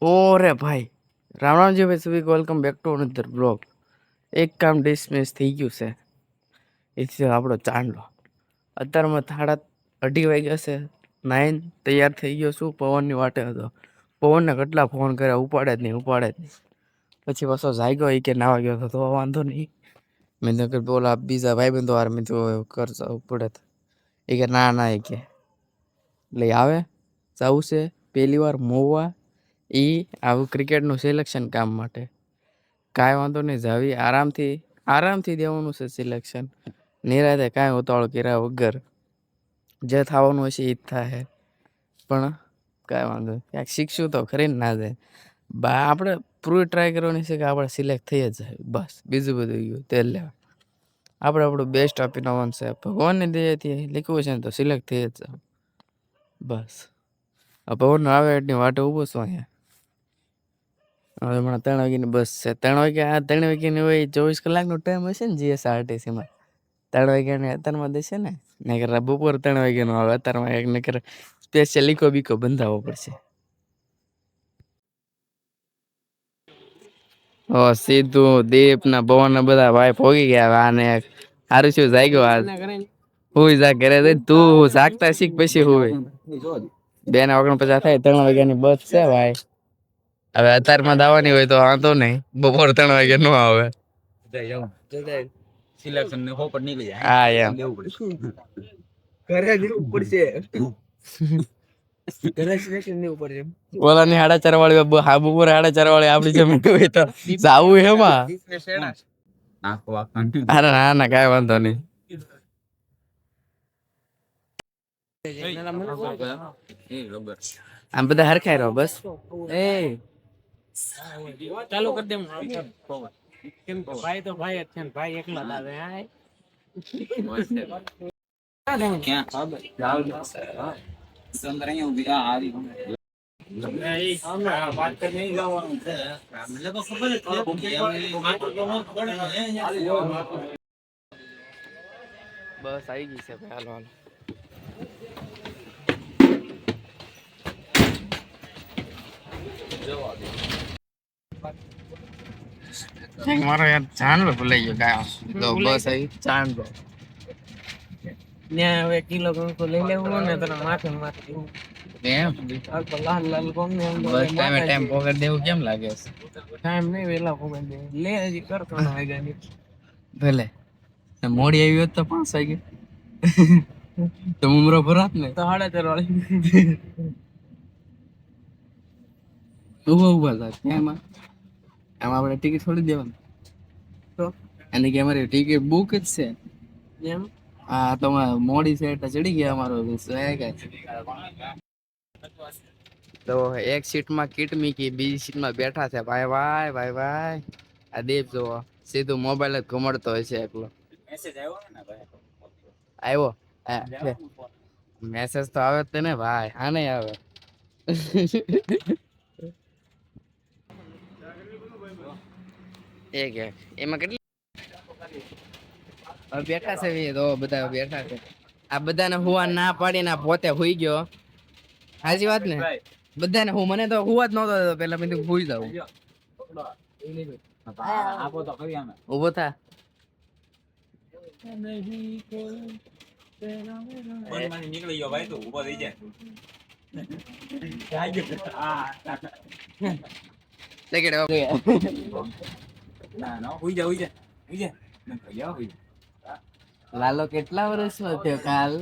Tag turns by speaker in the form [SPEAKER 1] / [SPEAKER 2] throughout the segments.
[SPEAKER 1] ઓરે ભાઈ, રામરામજી ભાઈ સભી welcome back to another blog. એક કામ ડિસમિસ થઈ ગયું છે, એ છે આપણો ચાંદલો. અત્યારમાં 2:30 વાગ્યા છે. નાઈન તૈયાર થઈ ગયો છું, પવનની વાટે હતો. પવનને કેટલા ફોન કર્યા, ઉપાડે જ નહીં. પછી પાછો જાગ્યો એ કે નાવા ગયો હતો, તો વાંધો નહીં. મેં તો બોલા બીજા ભાઈ બંધો વાર મેં તો કરજો પડે. એ કે ના એ કે લઈ આવે જવું છે પહેલી વાર મોવા. એ આવું ક્રિકેટનું સિલેક્શન કામ માટે કાંઈ વાંધો નહીં, જાવી આરામથી દેવાનું છે સિલેક્શન. નિરાતે કાંઈ ઉતાવળ કર્યા વગર જે થવાનું હશે એ જ થાય. પણ કાંઈ વાંધો નહીં, ક્યાંક શીખશું તો ખરી ના જાય. આપણે પૂરી ટ્રાય કરવાની છે કે આપણે સિલેક્ટ થઈ જ જાય, બસ. બીજું બધું ગયું તેલ લેવા. આપણે આપણું બેસ્ટ આપીને આવવાનું છે. ભગવાનની દયાથી લીખવું છે ને તો સિલેક્ટ થઈ જ જાય, બસ. આ પવન આવે એટલી વાટે ઊભો છું અહીંયા. હવે હમણાં 3 વાગ્યાની બસ છે. 3 વાગ્યાની હોય 24 કલાકનો ટાઈમ હશે ને જીએસઆરટીસીમાં. 3 વાગ્યાની અત્યારમાં દેશે ને નકર બપોર 3 વાગ્યાનો આવે. અત્યારમાં એક નકર સ્પેશિયલ બીકો બંધાવવો પડશે. સીધું દીપ ના ભવન ના બધા ભાઈ ભોગી ગયા. આને સારું શું જાગ્યો આજ હું જા ઘરે તું જાગતા શીખ પછી હોય 2:49 થાય. 3 વાગ્યાની બસ છે ભાઈ. હવે અત્યારમાં દાવાની હોય તો વાંધો નહીં, બપોર 3 વાગે નો આવે. હા એમ ઓલાની 4:30 વાળી બપોર 4:30 વાળી આપડી જમીન હોય તો જાવું એમાં. અરે ના કાંઈ વાંધો નહીં. આમ બધા હરખાઈ રહો બસ.
[SPEAKER 2] ચાલુ કરી દે. ભાઈ તો ભાઈ જ છે ને, ભાઈ એકલા જ આવે.
[SPEAKER 1] બસ આવી ગઈ છે ભાઈ. હાલો મારો યાર ચાંદલો ભૂલાઈ ગયો. કાંઈ તો બસ આવી ચાંદલો.
[SPEAKER 2] ત્યાં હવે કિલો કંકુ લઈ લેવું ને તને માથે લાલ કોમ ને
[SPEAKER 1] બસ ટાઈમ પોકેટ દેવું કેમ લાગે છે?
[SPEAKER 2] ટાઈમ નહીં, વેલા પોકેટ દે લે. હજી કરતો ના વાગ્યા
[SPEAKER 1] ભલે મોડી આવી હોત તો 5 વાગે તો ઉમરો ભરાત ને
[SPEAKER 2] તો 4:30 વાળી
[SPEAKER 1] ઉભા થાય. એમાં આપણે ટિકિટ થોડી દેવાની
[SPEAKER 2] તો
[SPEAKER 1] એને કે અમારી ટિકિટ બુક જ છે
[SPEAKER 2] એમ.
[SPEAKER 1] હા તો મોડી છે એટલે ચડી ગયા. અમારો તો એક સીટમાં કીટ મીકી, બીજી સીટમાં બેઠા છે ભાઈ. આ દેવ જોવો સીધું મોબાઈલ જ ઘુમાડતો હોય છે એકલો. આવ્યો મેસેજ તો આવે જ ને ભાઈ. હા નહીં આવે. એમાં કેટલી બેઠા છે તો બધા બેઠા છે. આ બધાને હુવા ના પાડીને પોતે હુઈ ગયો. સાચી વાત ને? બધાને હું મને તો હુવા જ નહોતો પેલા. મેં હુઈ જાઉં. ઉભો થા. નીકળી ગયો ભાઈ, તું ઉભો થઈ જાય. લાલો કેટલા વર્ષનો થયો કાલ?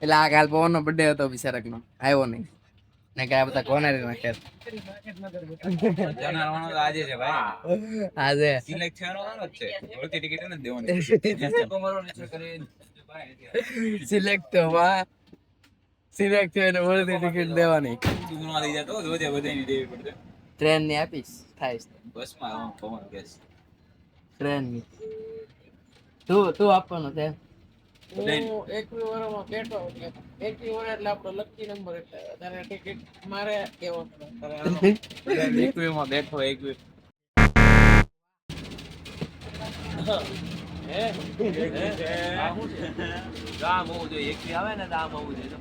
[SPEAKER 1] એટલે આ કાલ પવન નો બર્થડે હતો બિચારક નો, આવ્યો નહીં ને કયા બધા કોને નાખે આજે સિલેક્ટ થવાનો છે. ઓળખી ટિકિટ ને દેવાની સિલેક્ટ થવા સિલેક્ટ થયો ને ઓળખી ટિકિટ દેવાની. ટ્રેન ની આપીશ થાય બસમાં પવન ગેસ ટ્રેન ની તું આપવાનો છે.
[SPEAKER 2] હું 21 વર્ષમાં બેઠો, 21 વર્ષ એટલે આપણો લકી નંબર. એટલે તારે ટિકિટ મારે કેવો
[SPEAKER 1] 21 માં બેઠો 21
[SPEAKER 2] ગામ હોવું જોઈએ. 21 આવે ને દામ હોવું જોઈએ.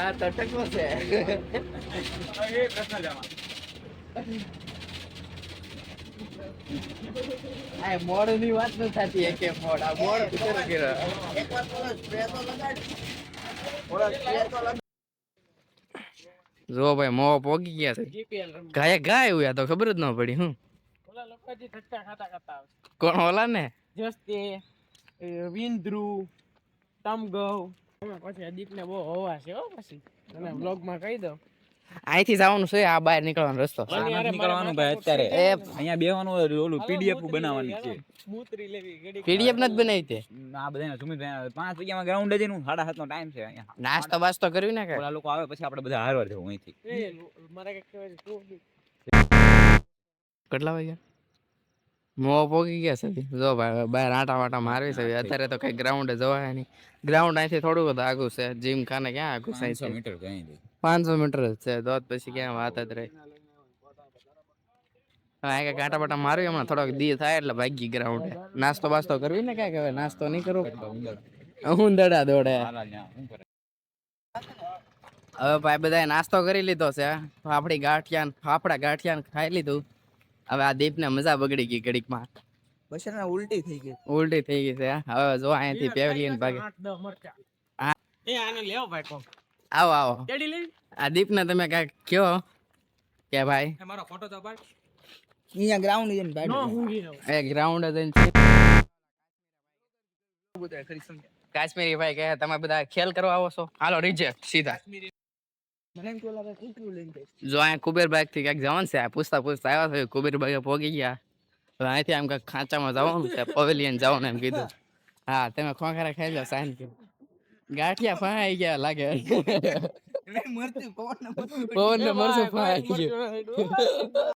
[SPEAKER 2] આ તટકો છે.
[SPEAKER 1] આ મોડ ની વાત ન થતી એક મોડ આ મોડ ભીતર ગયો
[SPEAKER 2] એકવાર તો સ્પ્રે તો લગાડ. ઓલા સ્પ્રે તો લગાડ.
[SPEAKER 1] જો ભાઈ મો પોગી ગયા છે
[SPEAKER 2] જીપીએલ રમ.
[SPEAKER 1] ગાય ગાય એવું આ તો ખબર જ ન પડી હું
[SPEAKER 2] ઓલા લોકોજી ધક્કા ખાતા ખાતા આવે.
[SPEAKER 1] કોણ ઓલા ને
[SPEAKER 2] જસ્તે વિન્દ્રુ તમગવ પછી દીપને બહુ હવા છે હો પછી અને બ્લોગમાં કહી દો.
[SPEAKER 1] અહીંથી જવાનું છે આ બહાર નીકળવાનો રસ્તો
[SPEAKER 3] નીકળવાનું ભાઈ અત્યારે
[SPEAKER 1] એ
[SPEAKER 3] અહીંયા બેવાનું ઓલું પીડીએફ બનાવવાની છે
[SPEAKER 2] મૂતરી લેવી ઘડી.
[SPEAKER 1] પીડીએફ નથી બનાવી તે
[SPEAKER 3] આ બધા સુમિત 5 વાગ્યામાં ગ્રાઉન્ડ જઈને 7:30 નો ટાઈમ છે અહીંયા
[SPEAKER 1] નાસ્તો બાસ્તો કર્યું ને કે
[SPEAKER 3] ઓલા લોકો આવે પછી આપણે બધા હારવાર જવું અહીંથી
[SPEAKER 2] એ મારે કઈક કહેવાય છે તું
[SPEAKER 1] કેટલા વાગ્યા મો પોગી ગયા છે જો ભાઈ બહાર આટા વાટા મારવી છે અત્યારે તો કઈ ગ્રાઉન્ડે જવાય નહીં ગ્રાઉન્ડ અહીંથી થોડું બધું આગું છે જીમ ખાને ક્યાં આગું છે
[SPEAKER 3] 500 મીટર અહીંથી
[SPEAKER 1] 500 મીટર જ છે તો પછી ક્યાં વાત જ રહી હા કઈ કાંટા બાટા મારવી હમણાં થોડોક દી થાય એટલે ભાગી ગ્રાઉન્ડે નાસ્તો બાસ્તો કરવી ને ક્યાં કહેવાય નાસ્તો નહીં કરવો હું દડા દોડે હવે ભાઈ બધાએ નાસ્તો કરી લીધો છે આપણી ફાફડા ગાંઠિયા ખાઈ લીધું હવે આ દીપને મજા બગડી ગઈ ઘડીકમાં
[SPEAKER 2] બસ ઉલટી થઈ ગઈ.
[SPEAKER 1] ઉલટી થઈ ગઈ છે હવે જો અહીંથી પેવલિયન ભાગે
[SPEAKER 2] 8-10 મરચા.
[SPEAKER 1] હા.
[SPEAKER 2] એ આને લેવો ભાઈ કોક.
[SPEAKER 1] આવો આવો
[SPEAKER 2] કેડી લેવી?
[SPEAKER 1] આ દીપને તમે કાંઈક કહો કે ભાઈ
[SPEAKER 2] એ મારો ફોટો તો પાડ.
[SPEAKER 3] અહીંયા ગ્રાઉન્ડ જઈને
[SPEAKER 2] નો હુંગી નો.
[SPEAKER 1] એ ગ્રાઉન્ડ જઈને કાશ્મીરી ભાઈ કહે તમે બધા ખેલ કરવા આવો છો હાલો રિજેક્ટ સીધા
[SPEAKER 2] મને એમ કે ઓલા ભાઈ કૂતરું લઈને જાય.
[SPEAKER 1] જો અહીંયા કુબેર બાગ થી ક્યાંક જવાનું છે પૂછતા આવ્યા છે કુબેર બાગે પોગી ગયા હવે અહીંથી આમ કાંઈક ખાંચામાં જવાનું છે પવેલિયન જવાનું એમ કીધું હા તમે ખોખરા ખાઈ લો સાંજ ગાંઠિયા ફાઈ ગયા લાગે
[SPEAKER 2] મરચું પવન
[SPEAKER 1] પવન ને મરચું ફાઈ ગયું